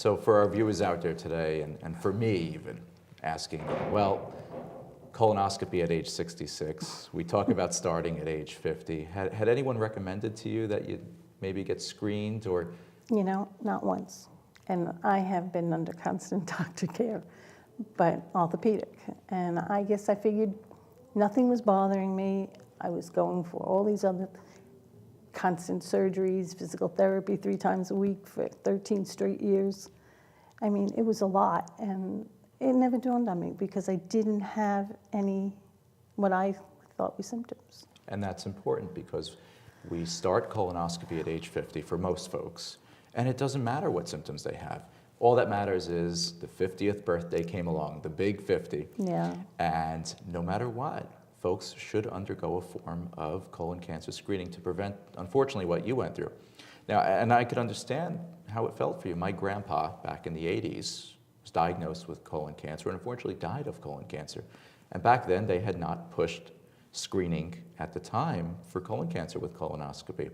So for our viewers out there today, and for me even, asking, well, colonoscopy at age 66, we talk about starting at age 50. Had anyone recommended to you that you maybe get screened or? You know, not once. And I have been under constant doctor care, but orthopedic. And I guess I figured nothing was bothering me. I was going for all these other constant surgeries, physical therapy 3 times a week for 13 straight years. I mean, it was a lot, and it never dawned on me because I didn't have any what I thought were symptoms. And that's important because we start colonoscopy at age 50 for most folks, and it doesn't matter what symptoms they have. All that matters is the 50th birthday came along, the big 50. Yeah. And no matter what, folks should undergo a form of colon cancer screening to prevent, unfortunately, what you went through. Now, and I could understand how it felt for you. My grandpa, back in the 80s, was diagnosed with colon cancer and unfortunately died of colon cancer. And back then, they had not pushed screening at the time for colon cancer with colonoscopy.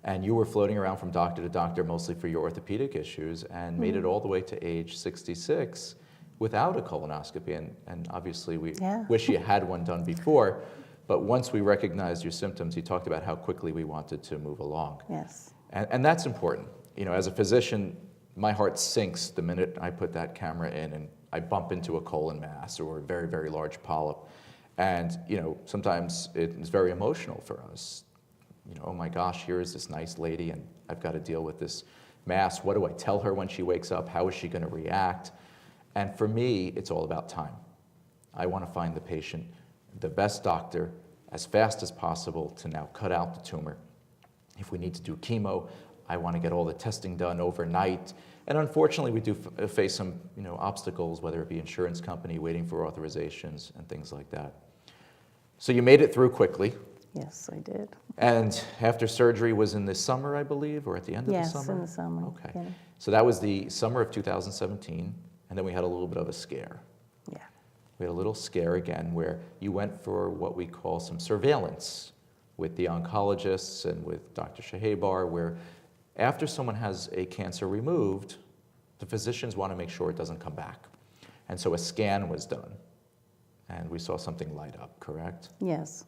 And you were floating around from doctor to doctor, mostly for your orthopedic issues, and made it all the way to age 66 without a colonoscopy. And obviously, we wish you had one done before. But once we recognized your symptoms, you talked about how quickly we wanted to move along. Yes. And that's important. You know, as a physician, my heart sinks the minute I put that camera in and I bump into a colon mass or a very, very large polyp. And, you know, sometimes it's very emotional for us. You know, oh my gosh, here is this nice lady and I've got to deal with this mass. What do I tell her when she wakes up? How is she going to react? And for me, it's all about time. I want to find the patient the best doctor as fast as possible to now cut out the tumor. If we need to do chemo, I want to get all the testing done overnight. And unfortunately, we do face some, you know, obstacles, whether it be insurance company, waiting for authorizations and things like that. So you made it through quickly. Yes, I did. And after surgery was in the summer, I believe, or at the end of the summer? Yes, in the summer. Okay. Yeah. So that was the summer of 2017, and then we had a little bit of a scare. Yeah. We had a little scare again where you went for what we call some surveillance with the oncologists and with Dr. Shahebar, where after someone has a cancer removed, the physicians want to make sure it doesn't come back. And so a scan was done, and we saw something light up, correct? Yes.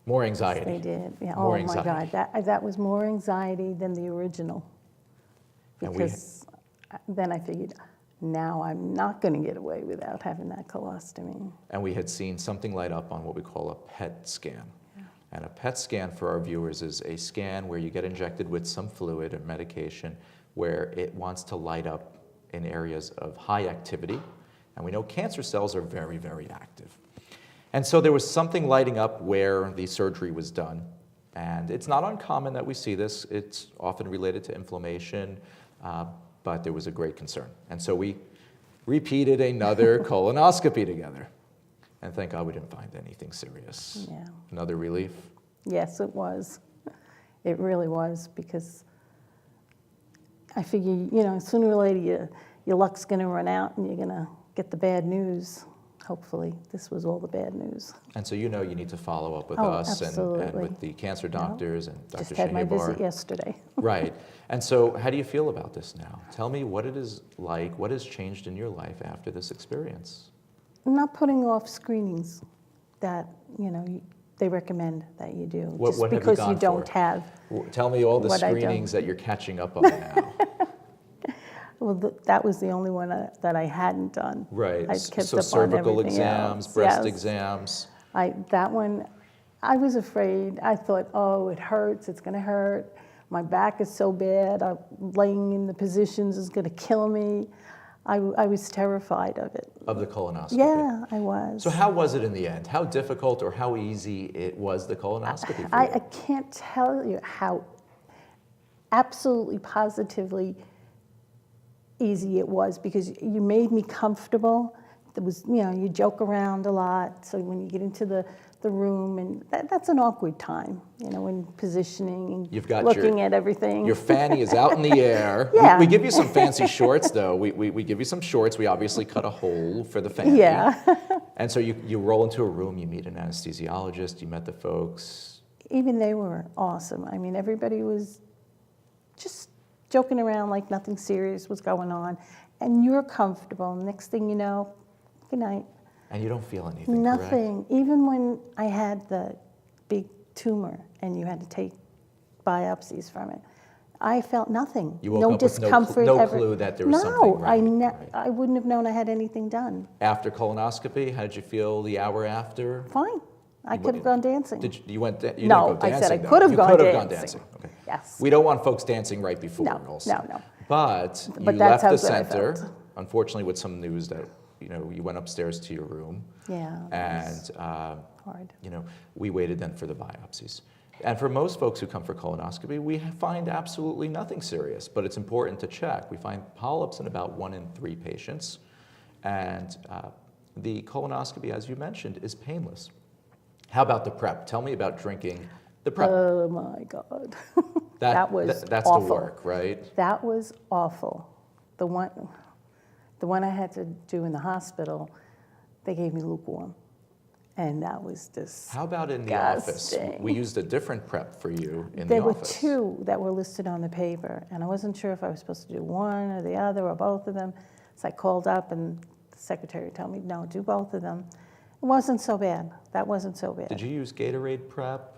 More anxiety. Yes, they did. Yeah. More oh anxiety. my God, that was more anxiety than the original. Because then I figured, now I'm not going to get away without having that colostomy. And we had seen something light up on what we call a PET scan. Yeah. And a PET scan for our viewers is a scan where you get injected with some fluid or medication where it wants to light up in areas of high activity. And we know cancer cells are very, very active. And so there was something lighting up where the surgery was done. And it's not uncommon that we see this. It's often related to inflammation, but there was a great concern. And so we repeated another colonoscopy together. And thank God we didn't find anything serious. Yeah. Another relief? Yes, it was. It really was, because I figure, you know, sooner or later your luck's going to run out and you're going to get the bad news. Hopefully, this was all the bad news. And so you know you need to follow up with us and with the cancer doctors and Dr. Shahebar. Just had my visit yesterday. Right. And so how do you feel about this now? Tell me what it is like, what has changed in your life after this experience? Not putting off screenings that, you know, they recommend that you do. What just because you don't have. Tell me all the screenings that you're catching up on now. Well, that was the only one that I hadn't done. Right. I kept so up cervical on exams, else. breast Yes. exams. That one, I was afraid. I thought, oh, it hurts. It's going to hurt. My back is so bad. Laying in the positions is going to kill me. I was terrified of it. Of the colonoscopy? Yeah, I was. So how was it in the end? How difficult or how easy it was, the colonoscopy for you? I can't tell you how absolutely positively easy it was, because you made me comfortable. There was, you know, you joke around a lot. So when you get into the room, and that's an awkward time, you know, when positioning and You've got looking at everything. Your fanny is out in the air. Yeah. We give you some fancy shorts, though. We give you some shorts. We obviously cut a hole for the fanny. Yeah. And so you roll into a room, you meet an anesthesiologist, you met the folks. Even they were awesome. I mean, everybody was just joking around like nothing serious was going on, and you're comfortable. Next thing you know, good night. And you don't feel anything, Nothing. correct? Even when I had the big tumor and you had to take biopsies from it, I felt nothing. You woke no up with discomfort no ever. clue that there was No, something right. Right. I wouldn't have known I had anything done. After colonoscopy, how did you feel the hour after? Fine. I could have gone dancing. You went? You No, didn't go dancing. I said I though. could have You gone could have gone dancing. dancing. Okay. Yes. We don't want folks dancing right before. No, also. no. But you that's left how the good I center, felt. unfortunately, with some news that you went upstairs to your room. Yeah. And Hard. we waited then for the biopsies. And for most folks who come for colonoscopy, we find absolutely nothing serious, but it's important to check. We find polyps in about 1 in 3 patients, and the colonoscopy, as you mentioned, is painless. How about the prep? Tell me about drinking the prep. Oh my God. That's awful. the work, right? That was awful. The one I had to do in the hospital, they gave me lukewarm. And that was just How about in the office? disgusting. We used a different prep for you in There the were office. 2 that were listed on the paper, and I wasn't sure if I was supposed to do one or the other or both of them. So I called up, and the secretary told me, no, do both of them. It wasn't so bad. That wasn't so bad. Did you use Gatorade prep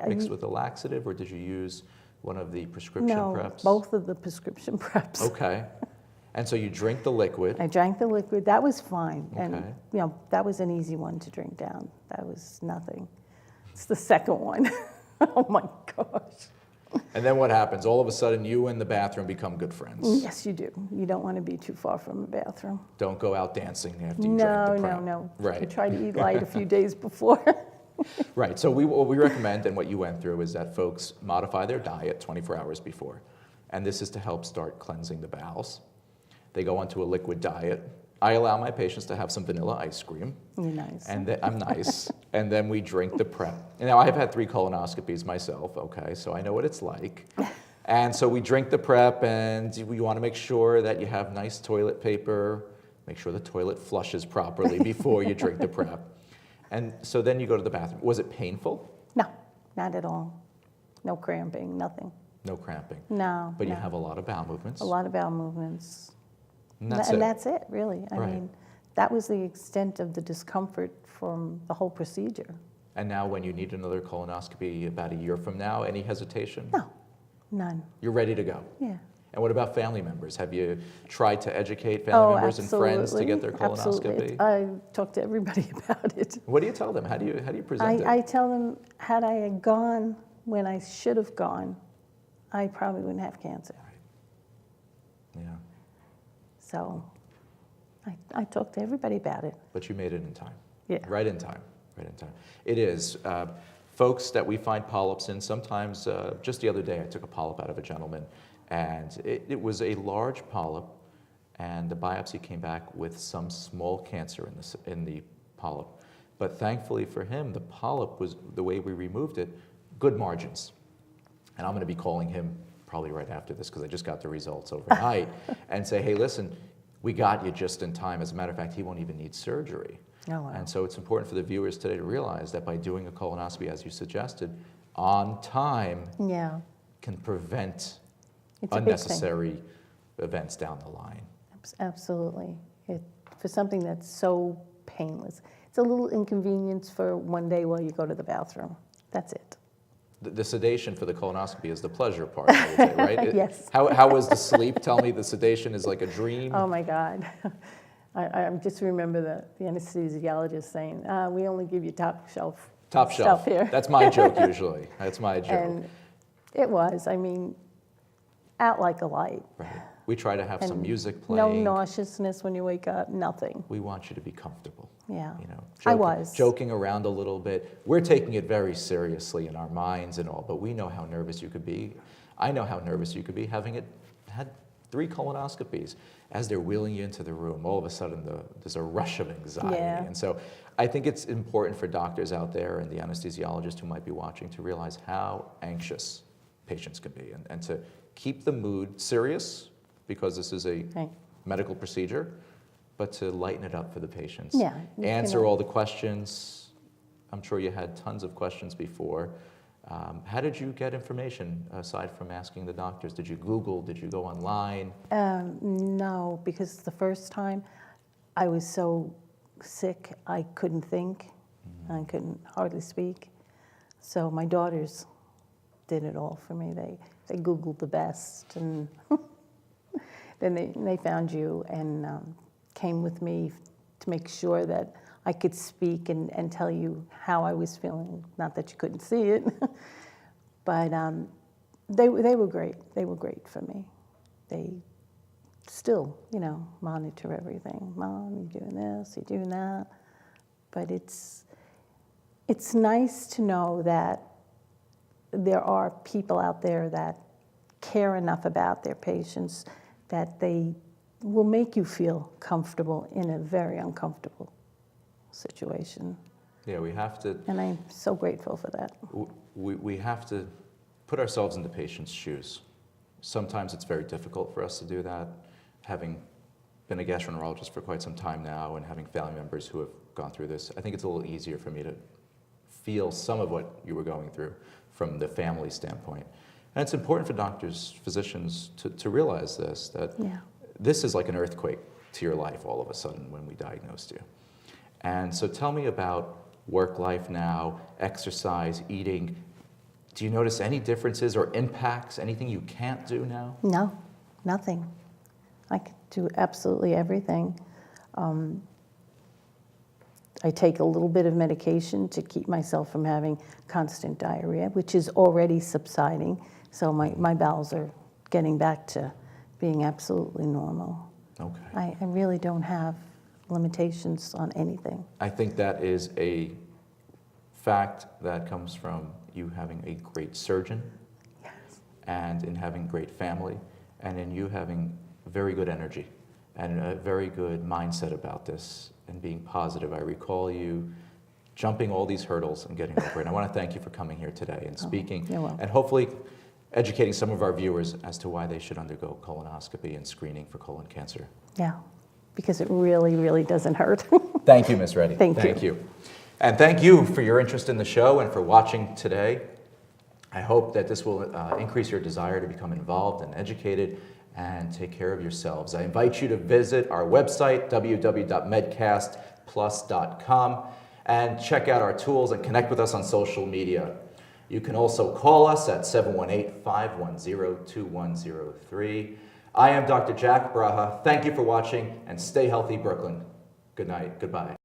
mixed with a laxative, or did you use one of the prescription No, preps? both of the prescription preps. Okay. And so you drink the liquid. I drank the liquid. That was fine. And, Okay. that was an easy one to drink down. That was nothing. It's the second one. Oh, my gosh. And then what happens? All of a sudden, you and the bathroom become good friends. Yes, you do. You don't want to be too far from the bathroom. Don't go out dancing after you drink the prep. No. Right. You try to eat light a few days before. Right. So what we recommend, and what you went through, is that folks modify their diet 24 hours before. And this is to help start cleansing the bowels. They go onto a liquid diet. I allow my patients to have some vanilla ice cream. You're nice. And I'm nice. And then we drink the prep. And now I've had 3 colonoscopies myself, okay, so I know what it's like. And so we drink the prep, and we want to make sure that you have nice toilet paper, make sure the toilet flushes properly before you drink the prep. And so then you go to the bathroom. Was it painful? No, not at all. No cramping, nothing. No cramping. No. But you no. have a lot of bowel movements. A lot of bowel movements. And that's And it. that's it, really. I Right. mean, that was the extent of the discomfort from the whole procedure. And now when you need another colonoscopy about a year from now, any hesitation? No, none. You're ready to go. Yeah. And what about family members? Have you tried to educate family members and friends to get their colonoscopy? Absolutely. I talk to everybody about it. What do you tell them? How do you present it? I tell them, had I gone when I should have gone, I probably wouldn't have cancer. Yeah, So I talk to everybody about it. but you made it in time. Yeah. Right in time. Right in time. It is. Folks that we find polyps in, sometimes, just the other day I took a polyp out of a gentleman, and it was a large polyp, and the biopsy came back with some small cancer in the polyp. But thankfully for him, the polyp was, the way we removed it, good margins. And I'm going to be calling him probably right after this, because I just got the results overnight, and say, hey, listen, we got you just in time. As a matter of fact, he won't even need surgery. Oh, wow. And so it's important for the viewers today to realize that by doing a colonoscopy, as you suggested, on time, Yeah. can prevent It's a big thing. unnecessary events down the line. Absolutely. For something that's so painless. It's a little inconvenience for one day while you go to the bathroom. That's it. The sedation for the colonoscopy is the pleasure part, I would say, right? Yes. How was the sleep? Tell me the sedation is like a dream. Oh, my God. I just remember the anesthesiologist saying, we only give you top shelf Top shelf. stuff here. That's my joke usually. That's my joke. And it was, I mean, out like a light. Right. We try to have some And music No playing. nauseousness when you wake up, nothing. We want you to be comfortable. Yeah. You know, I was. joking around a little bit. We're taking it very seriously in our minds and all, but we know how nervous you could be. I know how nervous you could be having had 3 colonoscopies. As they're wheeling you into the room, all of a sudden there's a rush of anxiety. Yeah. And so I think it's important for doctors out there and the anesthesiologists who might be watching to realize how anxious patients can be, and to keep the mood serious, because this is a Right. medical procedure, but to lighten it up for the patients. Yeah, you Answer can- all the questions. I'm sure you had tons of questions before. How did you get information aside from asking the doctors? Did you Google? Did you go online? No, because the first time I was so sick, I couldn't think. I couldn't hardly speak. So my daughters did it all for me. They Googled the best, and then they found you and came with me to make sure that I could speak and tell you how I was feeling. Not that you couldn't see it, but they were great. They were great for me. They still, monitor everything. Mom, you're doing this, you're doing that. But it's nice to know that there are people out there that care enough about their patients that they will make you feel comfortable in a very uncomfortable situation. Yeah, we have to. And I'm so grateful for that. We have to put ourselves in the patient's shoes. Sometimes it's very difficult for us to do that. Having been a gastroenterologist for quite some time now and having family members who have gone through this, I think it's a little easier for me to feel some of what you were going through from the family standpoint. And it's important for doctors, physicians to realize this, that this is like an earthquake to your life all of a sudden when we diagnosed you. And so tell me about work life now, exercise, eating. Do you notice any differences or impacts, anything you can't do now? No, nothing. I could do absolutely everything. I take a little bit of medication to keep myself from having constant diarrhea, which is already subsiding. So my bowels are getting back to being absolutely normal. Okay. I really don't have limitations on anything. I think that is a fact that comes from you having a great surgeon, and in having great family, and in you having very good energy and a very good mindset about this and being positive. I recall you jumping all these hurdles and getting over it. And I want to thank you for coming here today and speaking, and hopefully educating some of our viewers as to why they should undergo colonoscopy and screening for colon cancer. Yeah, because it really, really doesn't hurt. Thank you, Ms. Reddy. Thank you. And thank you for your interest in the show and for watching today. I hope that this will increase your desire to become involved and educated and take care of yourselves. I invite you to visit our website, www.medcastplus.com, and check out our tools and connect with us on social media. You can also call us at 718-510-2103. I am Dr. Jack Braha. Thank you for watching, and stay healthy, Brooklyn. Good night. Goodbye.